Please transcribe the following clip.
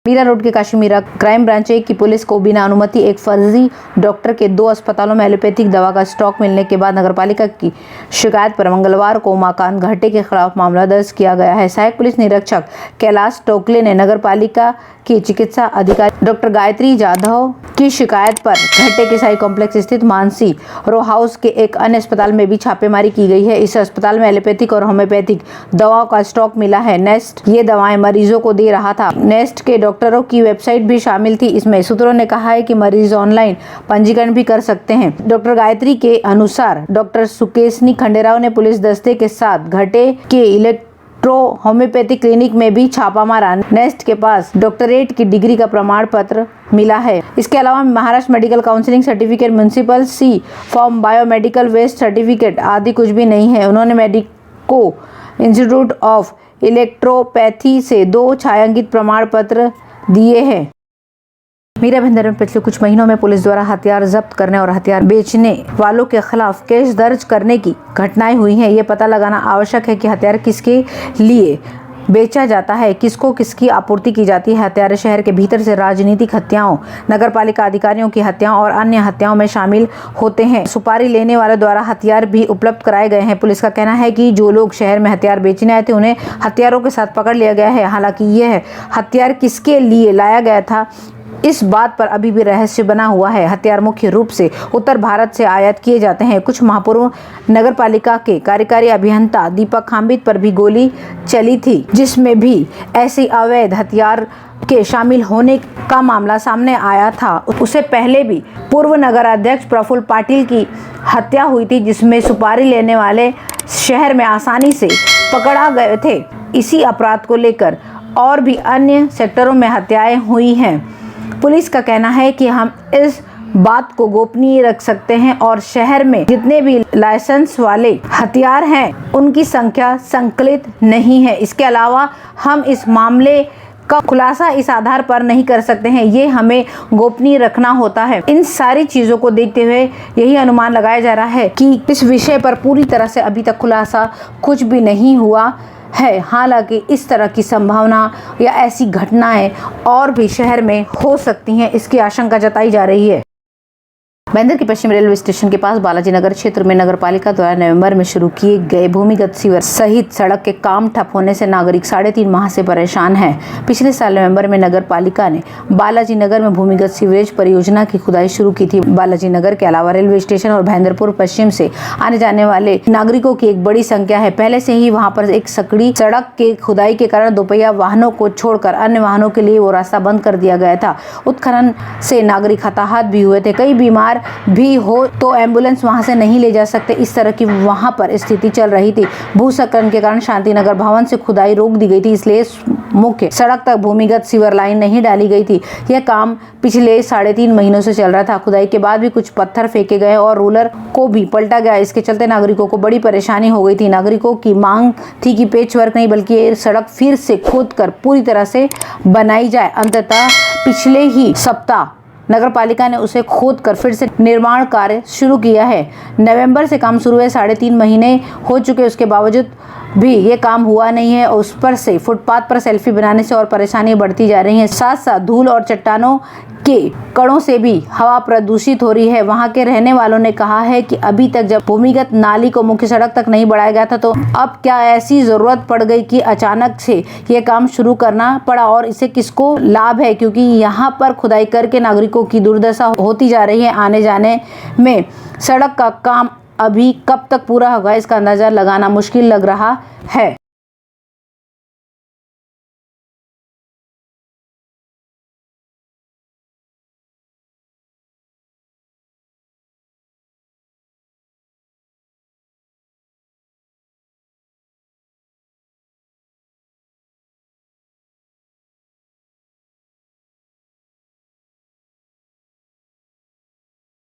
Meera road के Kashi Meera crime branch 1 की police को बिना अनुमति एक फर्जी डॉक्टर के 2 अस्पतालों में एलोपैथिक दवा का स्टॉक मिलने के बाद नगरपालिका की शिकायत पर मंगलवार को उमाकांत घाटे के खिलाफ मामला दर्ज किया गया है। सहायक पुलिस निरीक्षक कैलाश टोकले ने नगरपालिका की चिकित्सा अधिकारी डॉक्टर गायत्री जाधव की शिकायत पर घाटे के साई कॉम्प्लेक्स स्थित मानसी रो हाउस के एक अन्य अस्पताल में भी छापेमारी की गई है। इस अस्पताल में एलोपैथिक और होम्योपैथिक दवाओं का स्टॉक मिला है। नेस्ट ये दवाएं मरीजों को दे रहा था। नेस्ट के डॉक्टरों की वेबसाइट भी शामिल थी। इसमें सूत्रों ने कहा है कि मरीज ऑनलाइन पंजीकरण भी कर सकते हैं। डॉक्टर गायत्री के अनुसार डॉक्टर सुकेशनी खंडेराव ने पुलिस दस्ते के साथ घाटे के होम्योपैथिक क्लिनिक में भी छापा मारा। नेस्ट के पास डॉक्टरेट की डिग्री का प्रमाण पत्र मिला है। इसके अलावा Maharashtra medical counselling certificate, municipal C form, biomedical waste certificate आदि कुछ भी नहीं है। उन्होंने मेडिको इंस्टीट्यूट ऑफ इलेक्ट्रोपैथी से 2 छायांकित प्रमाण पत्र दिए हैं। मीरा भाईंदर में पिछले कुछ महीनों में पुलिस द्वारा हथियार जब्त करने और हथियार बेचने वालों के खिलाफ केस दर्ज करने की घटनाएं हुई हैं। ये पता लगाना आवश्यक है कि हथियार किसके लिए बेचा जाता है, किसको किसकी आपूर्ति की जाती है। हत्यारे शहर के भीतर से राजनीतिक हत्याओं, नगरपालिका अधिकारियों की हत्याओं और अन्य हत्याओं में शामिल होते हैं। सुपारी लेने वालों द्वारा हथियार भी उपलब्ध कराए गए हैं। पुलिस का कहना है कि जो लोग शहर में हथियार बेचने आए थे उन्हें हथियारों के साथ पकड़ लिया गया है। हालांकि यह हथियार किसके लिए लाया गया था, इस बात पर अभी भी रहस्य बना हुआ है। हथियार मुख्य रूप से उत्तर भारत से आयात किए जाते हैं। कुछ माह पूर्व नगरपालिका के कार्यकारी अभियंता दीपक खांबित पर भी गोली चली थी, जिसमें भी ऐसे अवैध हथियार के शामिल होने का मामला सामने आया था। उससे पहले भी पूर्व नगराध्यक्ष प्रफुल्ल पाटिल की हत्या हुई थी, जिसमें सुपारी लेने वाले शहर में आसानी से पकड़ा गए थे। इसी अपराध को लेकर और भी अन्य सेक्टरों में हत्याएं हुई हैं। पुलिस का कहना है कि हम इस बात को गोपनीय रख सकते हैं और शहर में जितने भी लाइसेंस वाले हथियार हैं उनकी संख्या संकलित नहीं है। इसके अलावा हम इस मामले का खुलासा इस आधार पर नहीं कर सकते हैं, ये हमें गोपनीय रखना होता है। इन सारी चीज़ों को देखते हुए यही अनुमान लगाया जा रहा है कि इस विषय पर पूरी तरह से अभी तक खुलासा कुछ भी नहीं हुआ है। हालांकि इस तरह की संभावना या ऐसी घटनाएं और भी शहर में हो सकती हैं, इसकी आशंका जताई जा रही है। भाईंदर के पश्चिम रेलवे स्टेशन के पास बालाजी नगर क्षेत्र में नगरपालिका द्वारा नवंबर में शुरू किए गए भूमिगत सीवर सहित सड़क के काम ठप होने से नागरिक 3.5 माह से परेशान हैं। पिछले साल नवंबर में नगरपालिका ने बालाजी नगर में भूमिगत सीवरेज परियोजना की खुदाई शुरू की थी। बालाजी नगर के अलावा रेलवे स्टेशन और भाईंदरपुर पश्चिम से आने जाने वाले नागरिकों की एक बड़ी संख्या है। पहले से ही वहाँ पर एक सकड़ी सड़क के खुदाई के कारण दोपहिया वाहनों को छोड़कर अन्य वाहनों के लिए वो रास्ता बंद कर दिया गया था। उत्खनन से नागरिक हताहत भी हुए थे। कई बीमार भी हो तो एम्बुलेंस वहां से नहीं ले जा सकते, इस तरह की वहां पर स्थिति चल रही थी। भूस्खलन के कारण शांतिनगर भवन से खुदाई रोक दी गई थी, इसलिए मुख्य सड़क तक भूमिगत सीवर लाइन नहीं डाली गई थी। यह काम पिछले 3.5 महीनों से चल रहा था। खुदाई के बाद भी कुछ पत्थर फेंके गए और रोलर को भी पलटा गया। इसके चलते नागरिकों को बड़ी परेशानी हो गई थी। नागरिकों की मांग थी कि पेच वर्क नहीं बल्कि ये सड़क फिर से खोदकर पूरी तरह से बनाई जाए। अंततः पिछले ही सप्ताह नगरपालिका ने उसे खोद कर फिर से निर्माण कार्य शुरू किया है। नवंबर से काम शुरू हुए 3.5 महीने हो चुके, उसके बावजूद भी ये काम हुआ नहीं है। उस पर से फुटपाथ पर सेल्फी बनाने से और परेशानी बढ़ती जा रही है। साथ साथ धूल और चट्टानों के कणों से भी हवा प्रदूषित हो रही है। वहां के रहने वालों ने कहा है कि अभी तक जब भूमिगत नाली को मुख्य सड़क तक नहीं बढ़ाया गया था तो अब क्या ऐसी जरूरत पड़ गई कि अचानक से ये काम शुरू करना पड़ा, और इससे किसको लाभ है, क्योंकि यहाँ पर खुदाई करके नागरिकों की दुर्दशा होती जा रही है। आने जाने में सड़क का काम अभी कब तक पूरा होगा इसका अंदाजा लगाना मुश्किल लग रहा है।